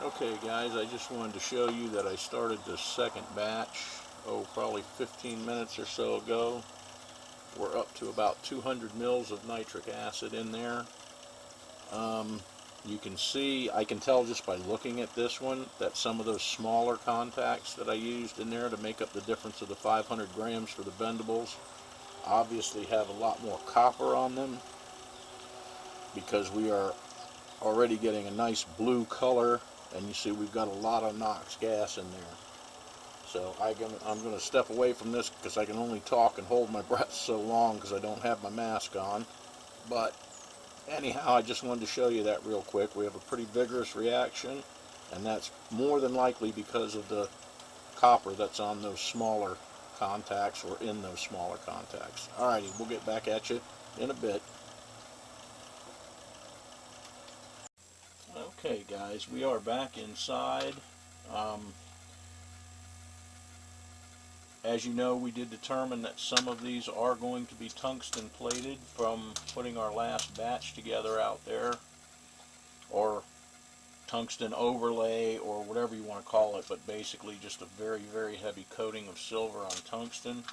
Okay guys, I just wanted to show you that I started the second batch, probably 15 minutes or so ago. We're up to about 200 mils of nitric acid in there. You can see, I can tell just by looking at this one, that some of those smaller contacts that I used in there to make up the difference of the 500 grams for the bendables obviously have a lot more copper on them, because we are already getting a nice blue color, and you see we've got a lot of NOx gas in there. So I'm going to step away from this because I can only talk and hold my breath so long because I don't have my mask on. But anyhow, I just wanted to show you that real quick. We have a pretty vigorous reaction, and that's more than likely because of the copper that's on those smaller contacts, or in those smaller contacts. Alrighty, we'll get back at you in a bit. Okay guys, we are back inside. As you know, we did determine that some of these are going to be tungsten plated from putting our last batch together out there, or tungsten overlay, or whatever you want to call it, but basically just a very, very heavy coating of silver on tungsten.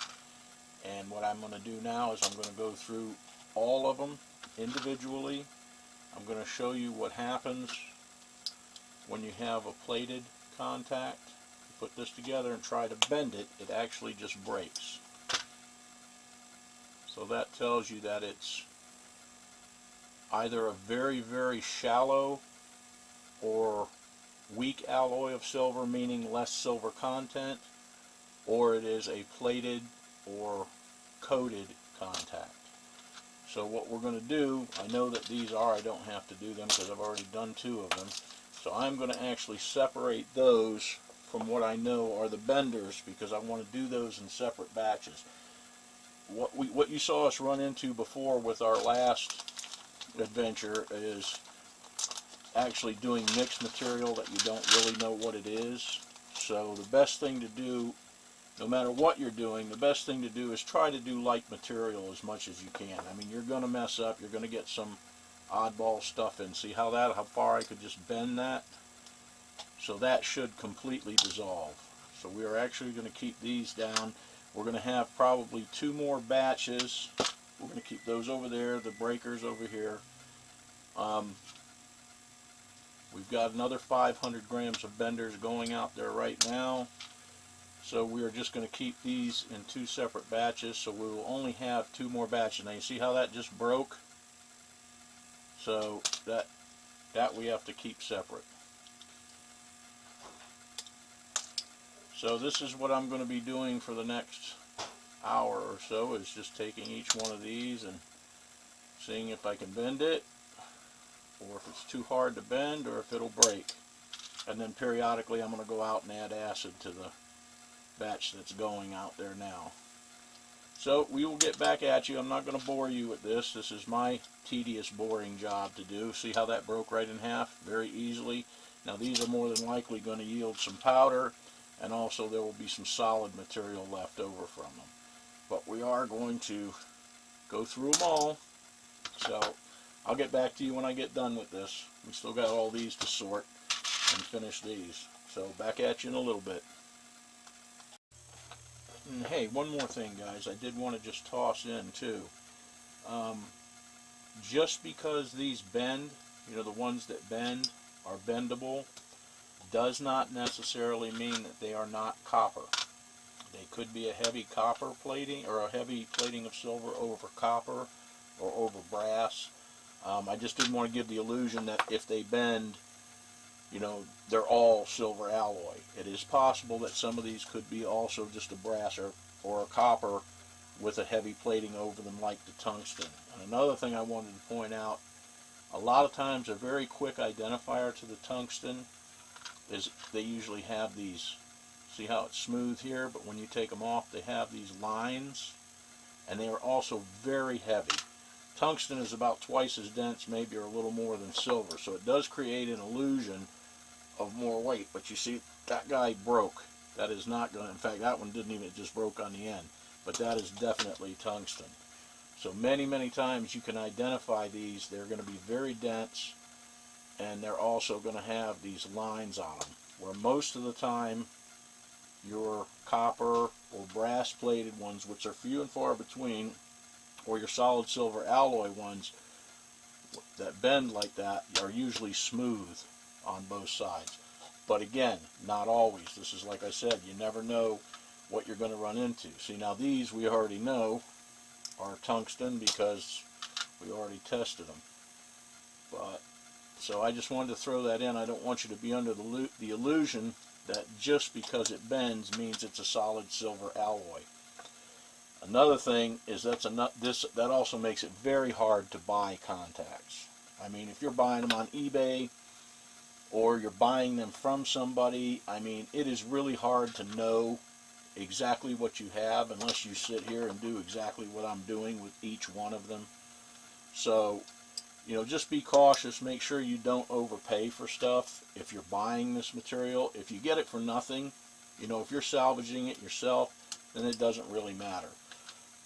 And what I'm going to do now is I'm going to go through all of them individually. I'm going to show you what happens when you have a plated contact. You put this together and try to bend it, it actually just breaks. So that tells you that it's either a very, very shallow or weak alloy of silver, meaning less silver content, or it is a plated or coated contact. So what we're going to do, I know that these are, I don't have to do them because I've already done two of them. So I'm going to actually separate those from what I know are the benders, because I want to do those in separate batches. What you saw us run into before with our last adventure is actually doing mixed material that you don't really know what it is. So the best thing to do, no matter what you're doing, the best thing to do is try to do light material as much as you can. I mean, you're going to mess up, you're going to get some oddball stuff in. See how far I could just bend that? So that should completely dissolve. So we are actually going to keep these down. We're going to have probably two more batches. We're going to keep those over there, the breakers over here. We've got another 500 grams of benders going out there right now. So we are just going to keep these in two separate batches, so we will only have two more batches. Now you see how that just broke? So that we have to keep separate. So this is what I'm going to be doing for the next hour or so, is just taking each one of these and seeing if I can bend it, or if it's too hard to bend, or if it'll break. And then periodically I'm going to go out and add acid to the batch that's going out there now. So we will get back at you. I'm not going to bore you with this. This is my tedious, boring job to do. See how that broke right in half very easily? Now these are more than likely going to yield some powder, and also there will be some solid material left over from them. But we are going to go through them all. So I'll get back to you when I get done with this. We still got all these to sort and finish these. So back at you in a little bit. And hey, one more thing guys, I did want to just toss in too. Just because these bend, you know, the ones that bend are bendable, does not necessarily mean that they are not copper. They could be a heavy copper plating, or a heavy plating of silver over copper or over brass. I just didn't want to give the illusion that if they bend, you know, they're all silver alloy. It is possible that some of these could be also just a brass or a copper with a heavy plating over them, like the tungsten. And another thing I wanted to point out, a lot of times a very quick identifier to the tungsten is they usually have these, see how it's smooth here, but when you take them off they have these lines, and they are also very heavy. Tungsten is about twice as dense, maybe, or a little more than silver, so it does create an illusion of more weight. But you see, that guy broke. That is not going to, in fact that one didn't even, it just broke on the end, but that is definitely tungsten. So many times you can identify these. They're going to be very dense, and they're also going to have these lines on them, where most of the time your copper or brass plated ones, which are few and far between, or your solid silver alloy ones that bend like that, are usually smooth on both sides. But again, not always. This is, like I said, you never know what you're going to run into. See, now these we already know are tungsten because we already tested them. But so I just wanted to throw that in. I don't want you to be under the illusion that just because it bends means it's a solid silver alloy. Another thing is that also makes it very hard to buy contacts. I mean, if you're buying them on eBay or you're buying them from somebody, I mean, it is really hard to know exactly what you have unless you sit here and do exactly what I'm doing with each one of them. So, you know, just be cautious. Make sure you don't overpay for stuff if you're buying this material. If you get it for nothing, you know, if you're salvaging it yourself, then it doesn't really matter.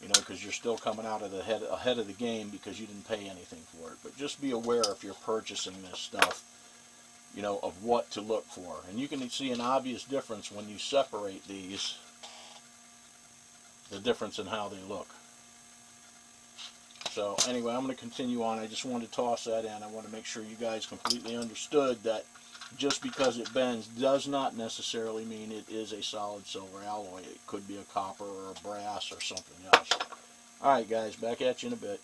You know, because you're still coming out of ahead of the game because you didn't pay anything for it. But just be aware if you're purchasing this stuff, you know, of what to look for. And you can see an obvious difference when you separate these, the difference in how they look. So anyway, I'm going to continue on. I just wanted to toss that in. I want to make sure you guys completely understood that just because it bends does not necessarily mean it is a solid silver alloy. It could be a copper or a brass or something else. Alright guys, back at you in a bit.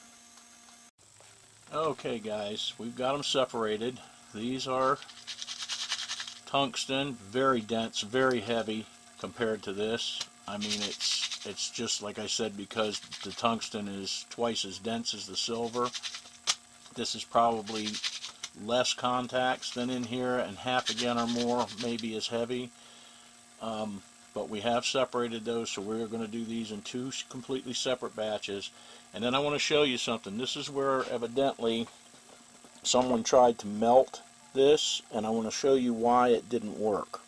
Okay guys, we've got them separated. These are tungsten, very dense, very heavy compared to this. I mean, it's just like I said, because the tungsten is twice as dense as the silver. This is probably less contacts than in here, and half again or more maybe as heavy. But we have separated those, so we're going to do these in two completely separate batches. And then I want to show you something. This is where evidently someone tried to melt this, and I want to show you why it didn't work.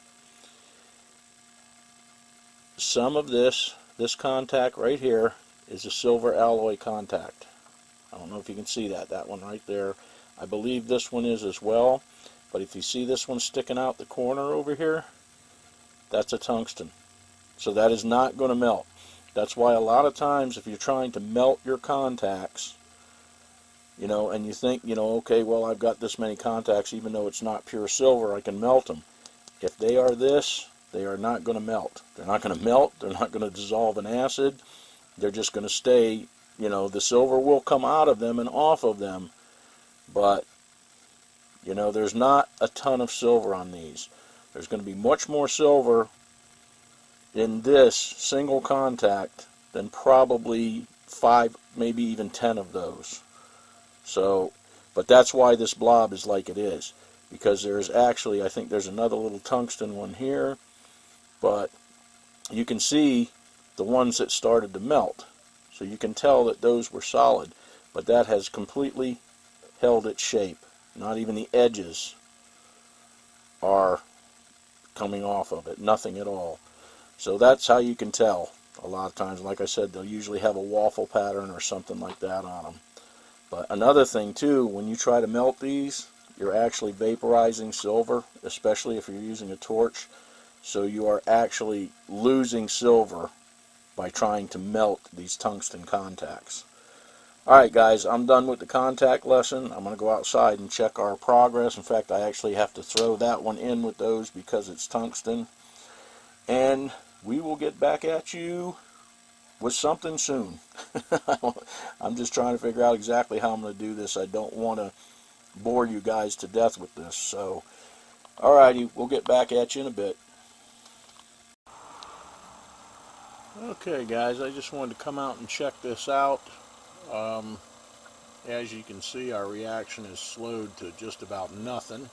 Some of this contact right here is a silver alloy contact. I don't know if you can see that one right there. I believe this one is as well, but if you see this one sticking out the corner over here, that's a tungsten. So that is not going to melt. That's why a lot of times if you're trying to melt your contacts, you know, and you think, you know, okay, well, I've got this many contacts, even though it's not pure silver, I can melt them. If they are this, they are not going to melt. They're not going to melt. They're not going to dissolve in acid. They're just going to stay, you know, the silver will come out of them and off of them, but, you know, there's not a ton of silver on these. There's going to be much more silver in this single contact than probably 5, maybe even 10 of those. So, but that's why this blob is like it is, because there's actually, I think there's another little tungsten one here, but you can see the ones that started to melt. So you can tell that those were solid, but that has completely held its shape. Not even the edges are coming off of it, nothing at all. So that's how you can tell. A lot of times, like I said, they'll usually have a waffle pattern or something like that on them. But another thing too, when you try to melt these, you're actually vaporizing silver, especially if you're using a torch. So you are actually losing silver by trying to melt these tungsten contacts. Alright guys, I'm done with the contact lesson. I'm going to go outside and check our progress. In fact, I actually have to throw that one in with those because it's tungsten. And we will get back at you with something soon. I'm just trying to figure out exactly how I'm going to do this. I don't want to bore you guys to death with this. So, alrighty, we'll get back at you in a bit. Okay guys, I just wanted to come out and check this out. As you can see, our reaction is slowed to just about nothing.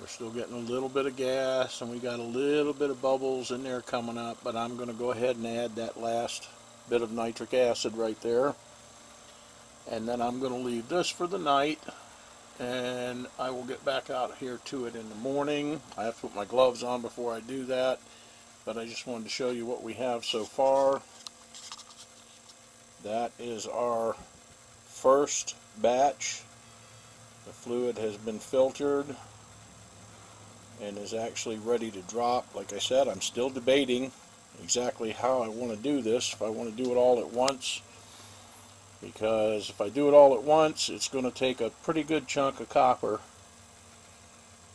We're still getting a little bit of gas, and we got a little bit of bubbles in there coming up, but I'm going to go ahead and add that last bit of nitric acid right there. And then I'm going to leave this for the night, and I will get back out here to it in the morning. I have to put my gloves on before I do that, but I just wanted to show you what we have so far. That is our first batch The fluid has been filtered and is actually ready to drop. Like I said, I'm still debating exactly how I want to do this. If I want to do it all at once, because if I do it all at once, it's going to take a pretty good chunk of copper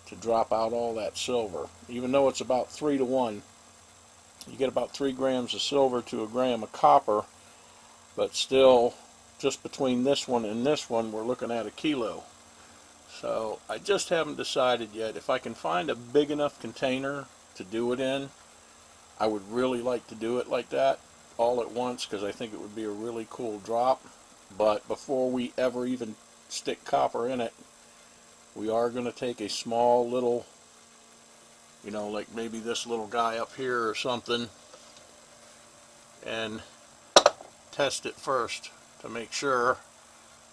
to drop out all that silver. Even though it's about 3 to 1, you get about 3 grams of silver to a gram of copper, but still, just between this one and this one, we're looking at a kilo. So I just haven't decided yet. If I can find a big enough container to do it in, I would really like to do it like that all at once, because I think it would be a really cool drop. But before we ever even stick copper in it, we are going to take a small little, you know, like maybe this little guy up here or something, and test it first to make sure.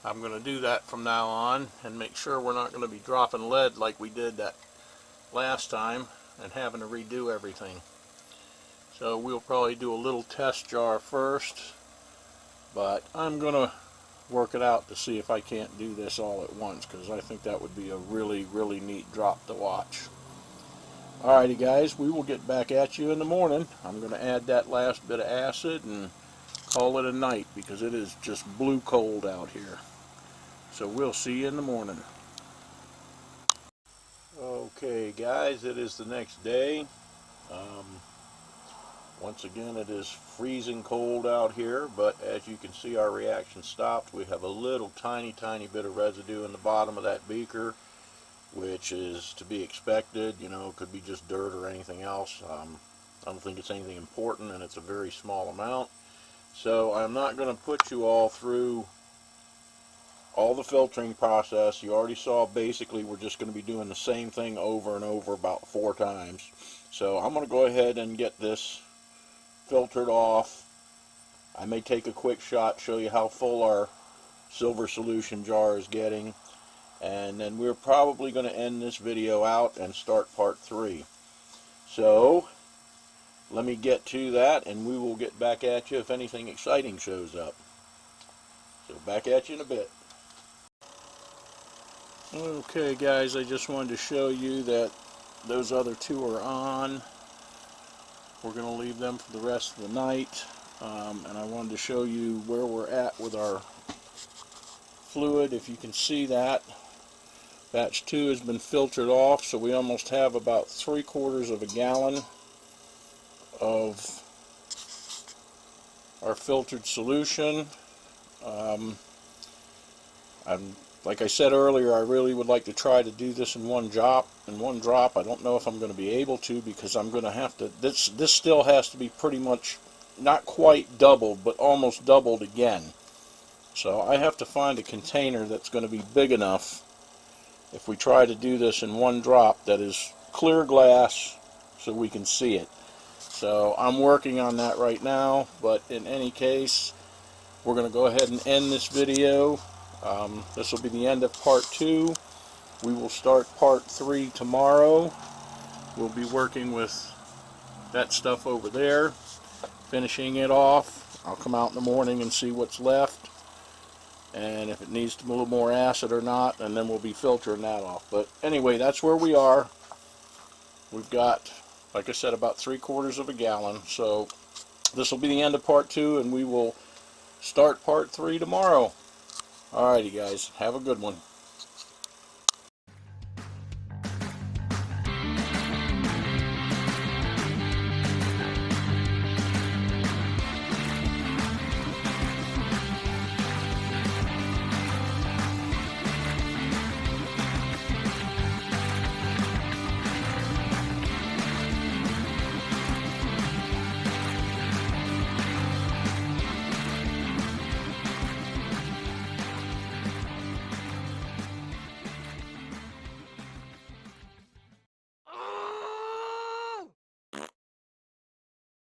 I'm going to do that from now on and make sure we're not going to be dropping lead like we did that last time and having to redo everything. So we'll probably do a little test jar first, but I'm going to work it out to see if I can't do this all at once, because I think that would be a really, really neat drop to watch. Alrighty guys, we will get back at you in the morning. I'm going to add that last bit of acid and call it a night, because it is just blue cold out here. So we'll see you in the morning. Okay guys, it is the next day. Once again, it is freezing cold out here, but as you can see, our reaction stopped. We have a little tiny bit of residue in the bottom of that beaker, which is to be expected. You know, it could be just dirt or anything else. I don't think it's anything important, and it's a very small amount. So I'm not going to put you all through all the filtering process. You already saw basically we're just going to be doing the same thing over and over about 4 times. So I'm going to go ahead and get this filtered off. I may take a quick shot, show you how full our silver solution jar is getting, and then we're probably going to end this video out and start part 3. So let me get to that, and we will get back at you if anything exciting shows up. So back at you in a bit. Okay guys, I just wanted to show you that those other 2 are on. We're going to leave them for the rest of the night, and I wanted to show you where we're at with our fluid. If you can see that, batch 2 has been filtered off, so we almost have about 3/4 of a gallon of our filtered solution. Like I said earlier, I really would like to try to do this in one drop. I don't know if I'm going to be able to, because I'm going to have to, this still has to be pretty much, not quite doubled, but almost doubled again. So I have to find a container that's going to be big enough, if we try to do this in one drop, that is clear glass so we can see it. So I'm working on that right now, but in any case, we're going to go ahead and end this video. This will be the end of part 2. We will start part 3 tomorrow. We'll be working with that stuff over there, finishing it off. I'll come out in the morning and see what's left, and if it needs a little more acid or not, and then we'll be filtering that off. But anyway, that's where we are. We've got, like I said, about 3/4 of a gallon. So this will be the end of part 2, and we will start part 3 tomorrow. Alrighty guys, have a good one.